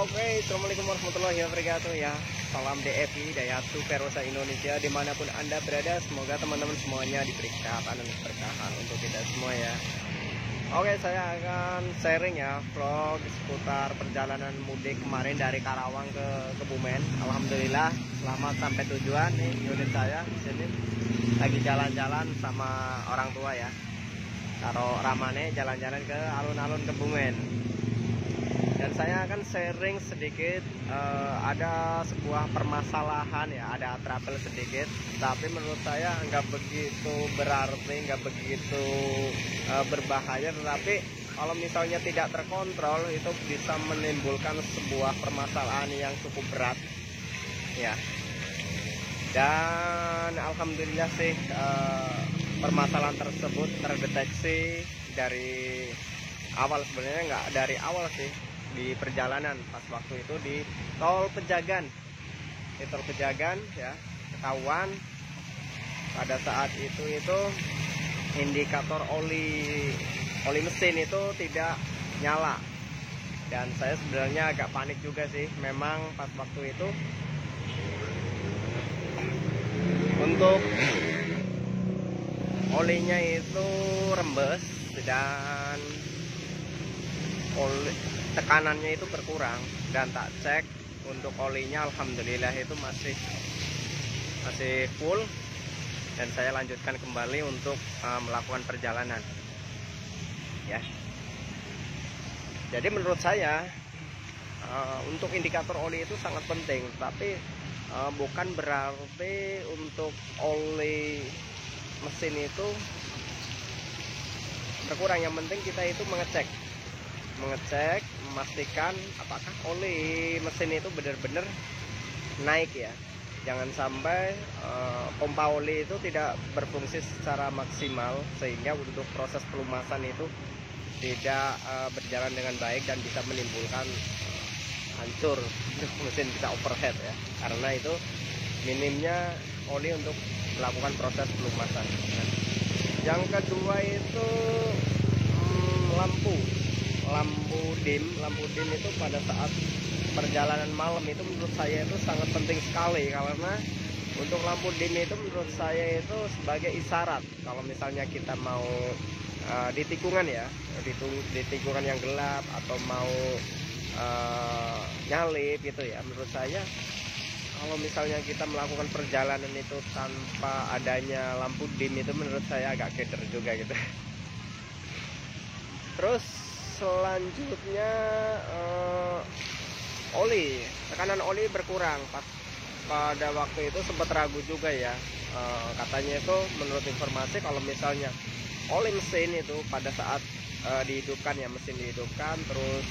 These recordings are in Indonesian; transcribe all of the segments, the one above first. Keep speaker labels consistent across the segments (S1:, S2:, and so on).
S1: Oke, Assalamualaikum warahmatullahi wabarakatuh ya. Salam DFI Daihatsu Verosa Indonesia dimanapun Anda berada. Semoga teman-teman semuanya diberi kesehatan dan keberkahan untuk kita semua ya. Oke, saya akan sharing ya vlog seputar perjalanan mudik kemarin dari Karawang ke Kebumen. Alhamdulillah selamat sampai tujuan nih. Unit saya di sini lagi jalan-jalan sama orang tua ya. Karo Ramane jalan-jalan ke alun-alun Kebumen. Dan saya akan sharing sedikit, ada sebuah permasalahan ya, ada trouble sedikit, tapi menurut saya nggak begitu berarti, nggak begitu berbahaya, tetapi kalau misalnya tidak terkontrol itu bisa menimbulkan sebuah permasalahan yang cukup berat ya. Dan alhamdulillah sih permasalahan tersebut terdeteksi dari awal, sebenarnya nggak dari awal sih, di perjalanan pas waktu itu di tol Pejagan, ya, ketahuan pada saat itu indikator oli mesin itu tidak nyala. Dan saya sebenarnya agak panik juga sih, memang pas waktu itu untuk olinya itu rembes dan tekanannya itu berkurang, dan tak cek untuk olinya alhamdulillah itu masih full, dan saya lanjutkan kembali untuk melakukan perjalanan ya. Jadi menurut saya untuk indikator oli itu sangat penting, tapi bukan berarti untuk oli mesin itu berkurang. Yang penting kita itu mengecek, memastikan apakah oli mesin itu benar-benar naik ya. Jangan sampai pompa oli itu tidak berfungsi secara maksimal, sehingga untuk proses pelumasan itu tidak berjalan dengan baik dan bisa menimbulkan hancur mesin kita, overhead ya, karena itu minimnya oli untuk melakukan proses pelumasan. Yang kedua itu lampu dim itu pada saat perjalanan malam itu menurut saya itu sangat penting sekali, karena untuk lampu dim itu menurut saya itu sebagai isyarat kalau misalnya kita mau di tikungan ya, di tikungan yang gelap atau mau nyalip gitu ya. Menurut saya kalau misalnya kita melakukan perjalanan itu tanpa adanya lampu dim itu menurut saya agak keder juga gitu. Terus selanjutnya tekanan oli berkurang. Pada waktu itu sempat ragu juga ya, katanya itu menurut informasi kalau misalnya oli mesin itu pada saat dihidupkan ya, mesin dihidupkan terus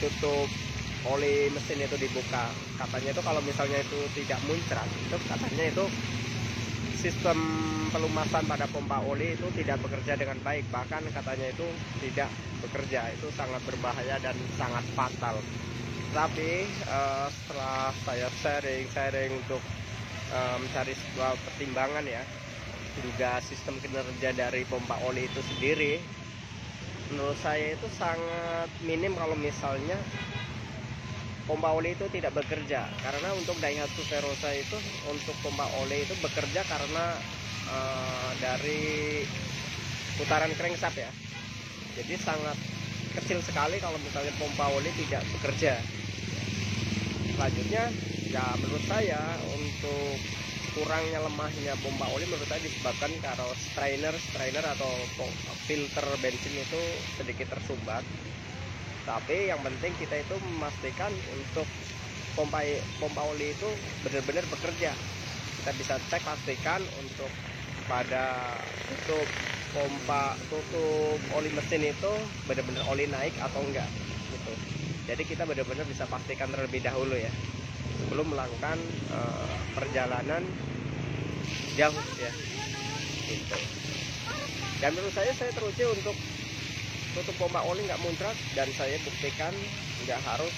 S1: tutup oli mesin itu dibuka, katanya itu kalau misalnya itu tidak muncrat, itu katanya itu sistem pelumasan pada pompa oli itu tidak bekerja dengan baik, bahkan katanya itu tidak bekerja, itu sangat berbahaya dan sangat fatal. Tapi setelah saya sharing untuk mencari sebuah pertimbangan ya, juga sistem kinerja dari pompa oli itu sendiri, menurut saya itu sangat minim kalau misalnya pompa oli itu tidak bekerja. Karena untuk Daihatsu Verosa itu untuk pompa oli itu bekerja karena dari putaran crankshaft ya. Jadi sangat kecil sekali kalau misalnya pompa oli tidak bekerja. Selanjutnya ya, menurut saya untuk kurangnya lemahnya pompa oli menurut saya disebabkan kalau strainer atau filter bensin itu sedikit tersumbat. Tapi yang penting kita itu memastikan untuk pompa oli itu benar-benar bekerja. Kita bisa cek, pastikan untuk pada tutup oli mesin itu benar-benar oli naik atau enggak gitu. Jadi kita benar-benar bisa pastikan terlebih dahulu ya, sebelum melakukan perjalanan jauh ya gitu. Dan menurut saya teruji untuk tutup pompa oli nggak muncrat, dan saya buktikan nggak harus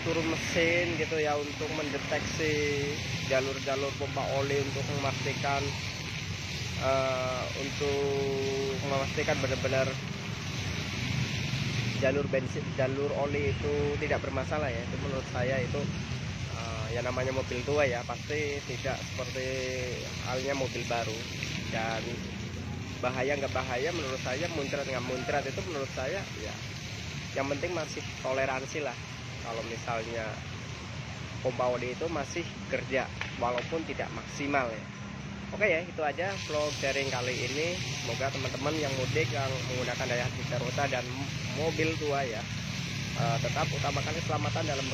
S1: turun mesin gitu ya untuk mendeteksi jalur-jalur pompa oli untuk memastikan benar-benar jalur oli itu tidak bermasalah ya. Itu menurut saya itu ya namanya mobil tua ya, pasti tidak seperti halnya mobil baru. Dan bahaya nggak bahaya menurut saya, muncrat nggak muncrat itu menurut saya ya yang penting masih toleransi lah. Kalau misalnya pompa oli itu masih kerja walaupun tidak maksimal ya. Oke ya, itu aja vlog sharing kali ini. Semoga teman-teman yang mudik yang menggunakan Daihatsu Verosa dan mobil tua ya, tetap utamakan keselamatan dalam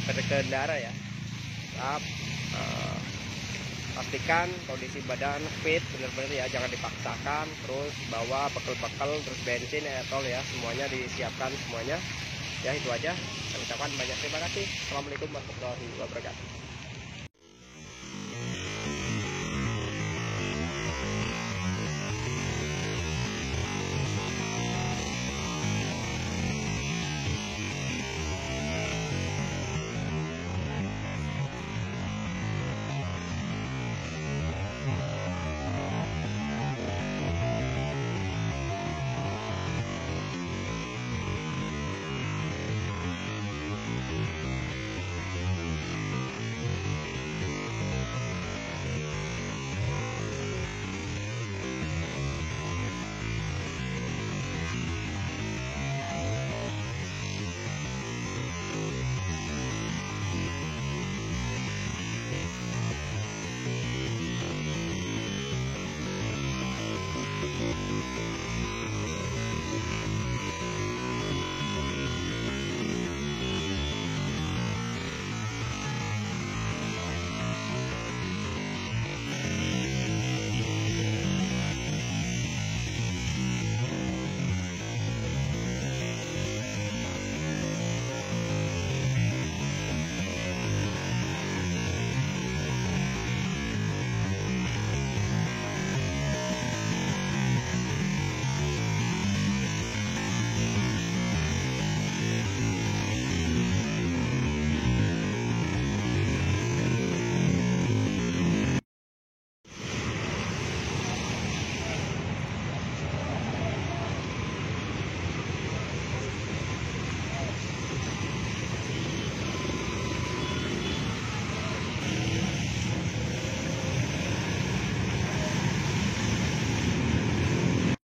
S1: berkendara ya. Tetap pastikan kondisi badan fit benar-benar ya, jangan dipaksakan. Terus bawa bekal-bekal, terus bensin, etol ya, semuanya disiapkan semuanya ya. Itu aja, saya ucapkan banyak terima kasih. Assalamualaikum warahmatullahi wabarakatuh.